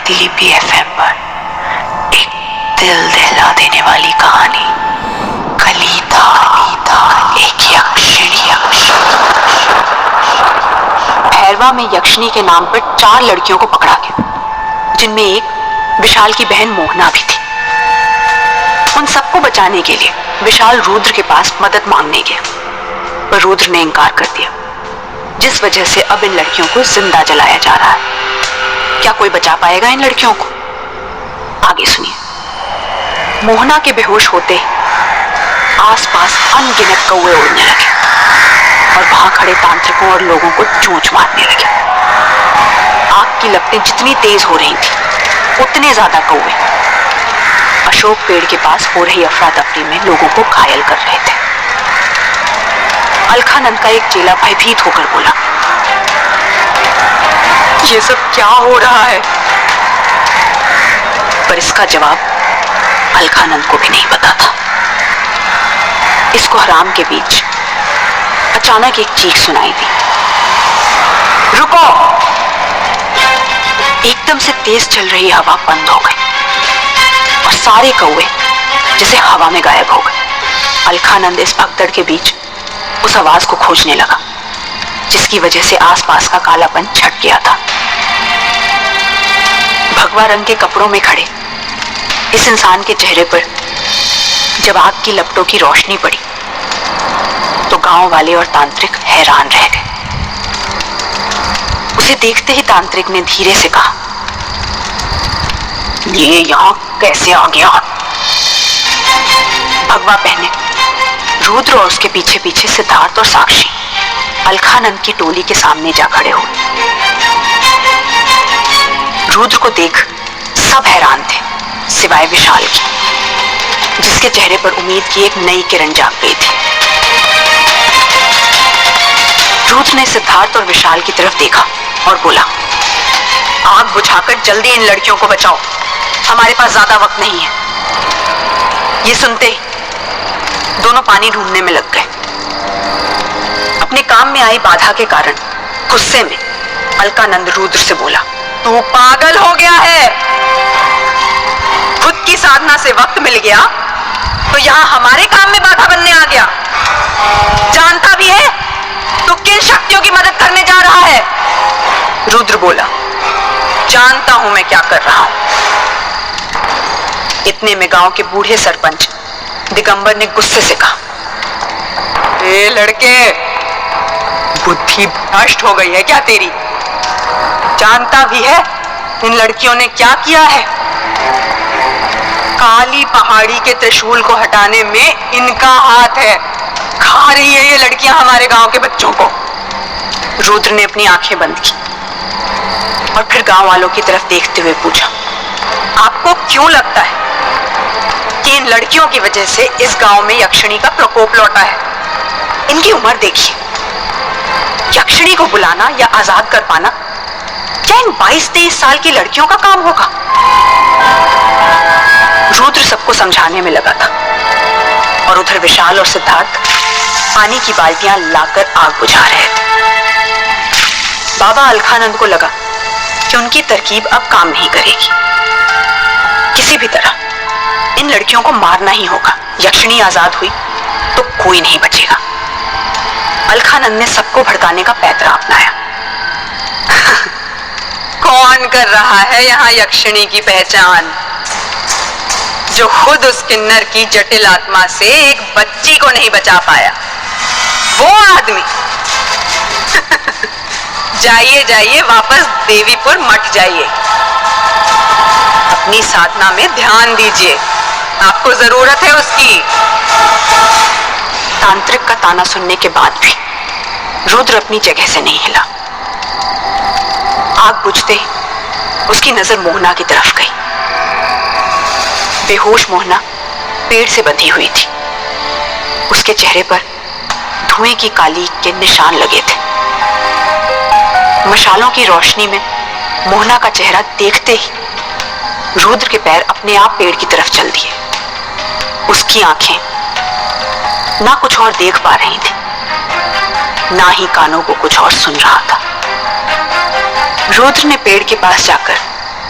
प्रतिलिपि FM पर एक दिल दहला देने वाली कहानी। कलिता एक यक्षिणी। भैरवा में यक्षिणी के नाम पर 4 लड़कियों को पकड़ा गया, जिनमें एक विशाल की बहन मोहना भी थी। उन सबको बचाने के लिए विशाल रुद्र के पास मदद मांगने गया, पर रुद्र ने इनकार कर दिया, जिस वजह से अब इन लड़कियों को जिंदा जलाया जा रहा है। क्या कोई बचा पाएगा इन लड़कियों को? आगे सुनिए। मोहना के बेहोश होते आसपास अनगिनत कौवे उड़ने लगे और वहां खड़े तांत्रिकों और लोगों को चोंच मारने लगे। आग की लपटें जितनी तेज हो रही थी, उतने ज्यादा कौवे अशोक पेड़ के पास हो रही अफरा तफरी में लोगों को घायल कर रहे थे। अलखानंद का एक चेला भयभीत होकर बोला, ये सब क्या हो रहा है? पर इसका जवाब अलखानंद को भी नहीं पता था। इस कोहराम के बीच अचानक एक चीख सुनाई दी, रुको! एकदम से तेज चल रही हवा बंद हो गई और सारे कौवे जैसे हवा में गायब हो गए। अलखानंद इस भगदड़ के बीच उस आवाज को खोजने लगा, जिसकी वजह से आसपास का कालापन छट गया था। भगवा रंग के कपड़ों में खड़े इस इंसान के चेहरे पर जब आग की लपटों की रोशनी पड़ी, तो गांव वाले और तांत्रिक हैरान रह गए। उसे देखते ही तांत्रिक ने धीरे से कहा, ये यहां कैसे आ गया? भगवा पहने रुद्र और उसके पीछे पीछे सिद्धार्थ और साक्षी अलखानंद की टोली के सामने जा खड़े हुए। रुद्र को देख सब हैरान थे, सिवाय विशाल की, जिसके चेहरे पर उम्मीद की एक नई किरण जाग गई थी। रुद्र ने सिद्धार्थ और विशाल की तरफ देखा और बोला, आग बुझाकर जल्दी इन लड़कियों को बचाओ, हमारे पास ज्यादा वक्त नहीं है। ये सुनते ही दोनों पानी ढूंढने में लग गए। अपने काम में आई बाधा के कारण गुस्से में अलकानंद रुद्र से बोला, तू पागल हो गया है? खुद की साधना से वक्त मिल गया तो यहां हमारे काम में बाधा बनने आ गया। जानता भी है तो किन शक्तियों की मदद करने जा रहा है? रुद्र बोला, जानता हूं मैं क्या कर रहा हूं। इतने में गांव के बूढ़े सरपंच दिगंबर ने गुस्से से कहा, ए लड़के, बुद्धि भ्रष्ट हो गई है क्या तेरी? जानता भी है इन लड़कियों ने क्या किया है? काली पहाड़ी के त्रिशूल को हटाने में इनका हाथ है। खा रही है ये लड़कियां हमारे गांव के बच्चों को। रुद्र ने अपनी आंखें बंद की और फिर गांव वालों की तरफ देखते हुए पूछा, आपको क्यों लगता है कि इन लड़कियों की वजह से इस गांव में यक्षिणी का प्रकोप लौटा है? इनकी उम्र देखिए। यक्षिणी को बुलाना या आजाद कर पाना क्या इन 22-23 साल की लड़कियों का काम होगा? रुद्र सबको समझाने में लगा था और उधर विशाल और सिद्धार्थ पानी की बाल्टियां लाकर आग बुझा रहे थे। बाबा अलखानंद को लगा कि उनकी तरकीब अब काम नहीं करेगी। किसी भी तरह इन लड़कियों को मारना ही होगा। यक्षिणी आजाद हुई तो कोई नहीं बचेगा। अलखानंद ने सबको भड़काने का पैतरा अपनाया। कौन कर रहा है यहाँ यक्षिणी की पहचान? जो खुद उस किन्नर की जटिल आत्मा से एक बच्ची को नहीं बचा पाया, वो आदमी। जाइए जाइए, वापस देवीपुर मठ जाइए। अपनी साधना में ध्यान दीजिए, आपको जरूरत है उसकी। तांत्रिक का ताना सुनने के बाद भी रुद्र अपनी जगह से नहीं हिला। आग बुझते ही उसकी नजर मोहना की तरफ गई। बेहोश मोहना पेड़ से बंधी हुई थी। उसके चेहरे पर धुएं की काली के निशान लगे थे। मशालों की रोशनी में मोहना का चेहरा देखते ही रुद्र के पैर अपने आप पेड़ की तरफ चल दिए। उसकी आंखें ना कुछ और देख पा रही थी, ना ही कानों को कुछ और सुन रहा था। रुद्र ने पेड़ के पास जाकर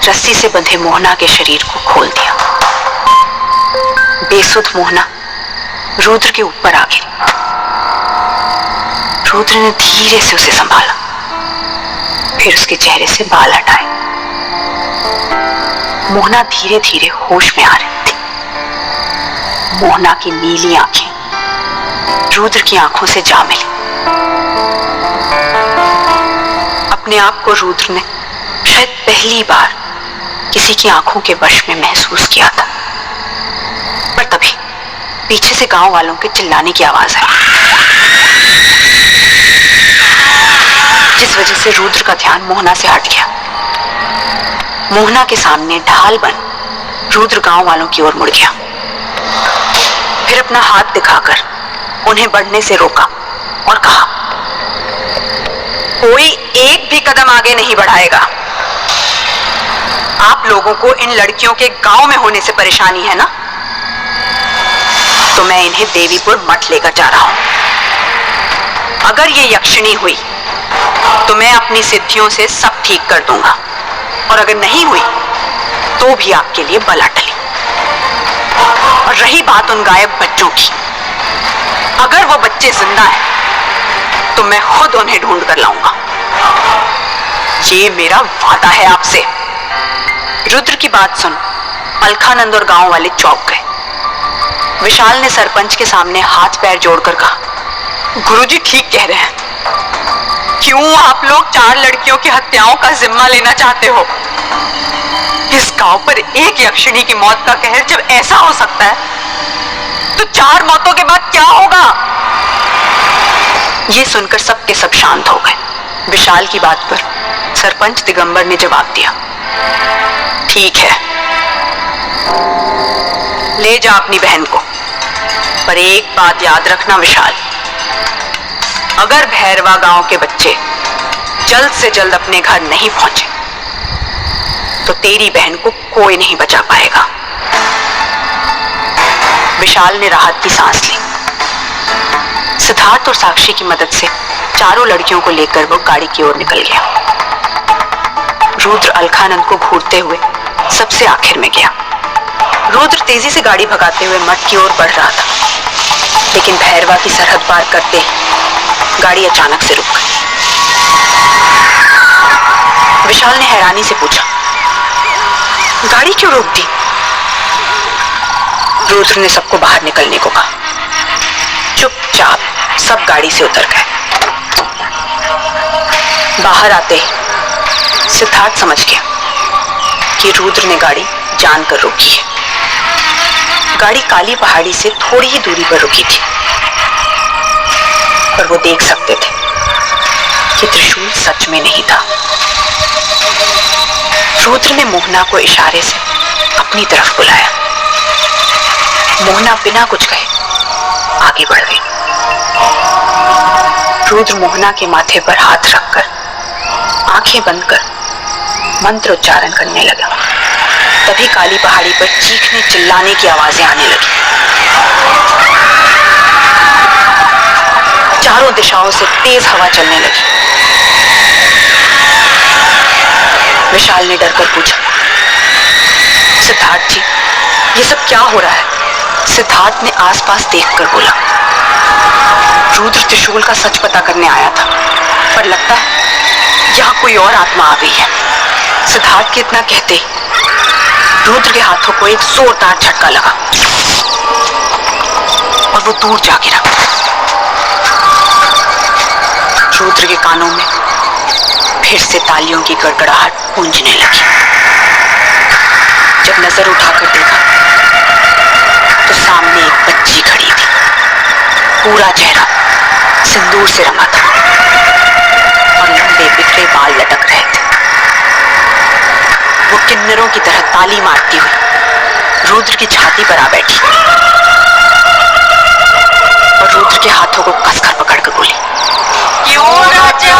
रस्सी से बंधे मोहना के शरीर को खोल दिया। बेसुध मोहना रुद्र के ऊपर आ गिरी। रुद्र ने धीरे से उसे संभाला, फिर उसके चेहरे से बाल हटाए। मोहना धीरे धीरे होश में आ रही थी। मोहना की नीली आंखें रुद्र की आंखों से जा मिली। अपने आप को रुद्र ने शायद पहली बार किसी की आंखों के वश में महसूस किया था। पर तभी पीछे से गांव वालों के चिल्लाने की आवाज आई, जिस वजह से रुद्र का ध्यान मोहना से हट गया। मोहना के सामने ढाल बन रुद्र गांव वालों की ओर मुड़ गया। फिर अपना हाथ दिखाकर उन्हें बढ़ने से रोका और कहा, कोई एक भी कदम आगे नहीं बढ़ाएगा। आप लोगों को इन लड़कियों के गांव में होने से परेशानी है ना, तो मैं इन्हें देवीपुर मठ लेकर जा रहा हूं। अगर ये यक्षिणी हुई तो मैं अपनी सिद्धियों से सब ठीक कर दूंगा, और अगर नहीं हुई तो भी आपके लिए बला टली। और रही बात उन गायब बच्चों की, अगर वो बच्चे जिंदा हैं तो मैं खुद उन्हें ढूंढ कर लाऊंगा। ये मेरा वादा है आपसे। रुद्र की बात सुन अलखानंद और गांव वाले चौंक गए। विशाल ने सरपंच के सामने हाथ पैर जोड़कर कहा, गुरुजी ठीक कह रहे हैं। क्यों आप लोग 4 लड़कियों की हत्याओं का जिम्मा लेना चाहते हो? इस गांव पर एक यक्षिणी की मौत का कहर जब ऐसा हो सकता है, तो 4 मौतों के बाद क्या होगा? ये सुनकर सब के सब शांत हो गए। विशाल की बात पर सरपंच दिगंबर ने जवाब दिया, ठीक है, ले जा अपनी बहन को। पर एक बात याद रखना विशाल, अगर भैरवा गांव के बच्चे जल्द से जल्द अपने घर नहीं पहुंचे तो तेरी बहन को कोई नहीं बचा पाएगा। विशाल ने राहत की सांस ली। सिद्धार्थ और साक्षी की मदद से चारों लड़कियों को लेकर वो गाड़ी की ओर निकल गया। रुद्र अलखानंद को घूरते हुए सबसे आखिर में गया। रुद्र तेजी से गाड़ी भगाते हुए मठ की ओर बढ़ रहा था, लेकिन भैरवा की सरहद पार करते ही गाड़ी अचानक से रुक गई। विशाल ने हैरानी से पूछा, गाड़ी क्यों रोक दी? रुद्र ने सबको बाहर निकलने को कहा। चुपचाप सब गाड़ी से उतर गए। बाहर आते ही सिद्धार्थ समझ गया कि रुद्र ने गाड़ी जानकर रोकी है। गाड़ी काली पहाड़ी से थोड़ी ही दूरी पर रुकी थी, पर वो देख सकते थे कि त्रिशूल सच में नहीं था। रुद्र ने मोहना को इशारे से अपनी तरफ बुलाया। मोहना बिना कुछ कहे आगे बढ़ गई। रुद्र मोहना के माथे पर हाथ रखकर आंखें बंद कर मंत्र उच्चारण करने लगा। तभी काली पहाड़ी पर चीखने चिल्लाने की आवाजें आने लगी। चारों दिशाओं से तेज हवा चलने लगी। विशाल ने डरकर पूछा, सिद्धार्थ जी, ये सब क्या हो रहा है? सिद्धार्थ ने आसपास देखकर बोला, रुद्र त्रिशूल का सच पता करने आया था, पर लगता है यहाँ कोई और आत्मा आ गई है। सिद्धार्थ के इतना कहते ही रुद्र के हाथों को एक जोरदार झटका लगा और वो दूर जा गिरा। रुद्र के कानों में फिर से तालियों की गड़गड़ाहट गूंजने लगी। जब नजर उठाकर देखा तो सामने एक बच्ची खड़ी थी। पूरा चेहरा सिंदूर से रंगा था और लंबे बिखरे बाल लटक रहे थे। वो किन्नरों की तरह ताली मारती हुई रुद्र की छाती पर आ बैठी और रुद्र के हाथों को कसकर पकड़कर बोली, क्यों राजा,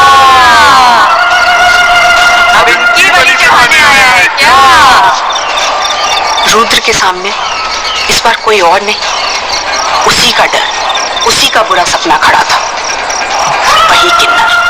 अब इनकी बलि चढ़ाने आया है क्या? रुद्र के सामने इस बार कोई और नहीं, उसी का डर, उसी का बुरा सपना खड़ा था, वही किन्नर।